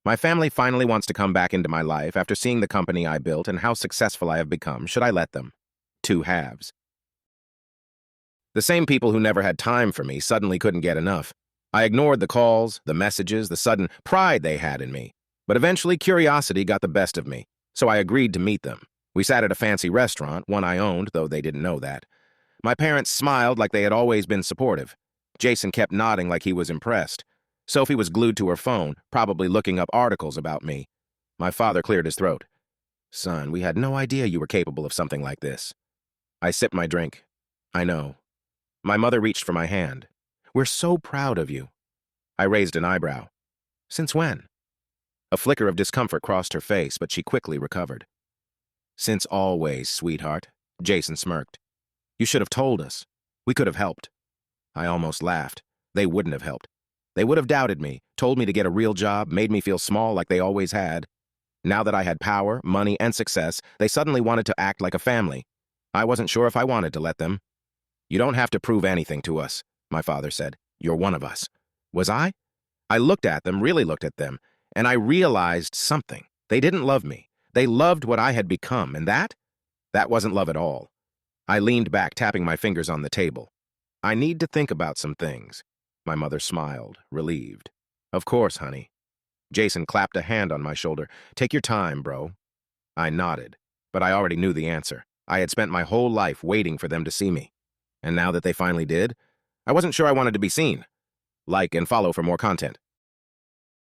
My family finally wants to come back into my life after seeing the company I built and how successful I have become. Should I let them? Two halves. The same people who never had time for me suddenly couldn't get enough. I ignored the calls, the messages, the sudden pride they had in me. But eventually curiosity got the best of me, so I agreed to meet them. We sat at a fancy restaurant, one I owned, though they didn't know that. My parents smiled like they had always been supportive. Jason kept nodding like he was impressed. Sophie was glued to her phone, probably looking up articles about me. My father cleared his throat. Son, we had no idea you were capable of something like this. I sipped my drink. I know. My mother reached for my hand. We're so proud of you. I raised an eyebrow. Since when? A flicker of discomfort crossed her face, but she quickly recovered. Since always, sweetheart, Jason smirked. You should have told us. We could have helped. I almost laughed. They wouldn't have helped. They would have doubted me, told me to get a real job, made me feel small like they always had. Now that I had power, money, and success, they suddenly wanted to act like a family. I wasn't sure if I wanted to let them. You don't have to prove anything to us, my father said. You're one of us. Was I? I looked at them, really looked at them, and I realized something. They didn't love me. They loved what I had become, and that wasn't love at all. I leaned back, tapping my fingers on the table. I need to think about some things. My mother smiled, relieved. Of course, honey. Jason clapped a hand on my shoulder. Take your time, bro. I nodded, but I already knew the answer. I had spent my whole life waiting for them to see me. And now that they finally did, I wasn't sure I wanted to be seen. Like and follow for more content.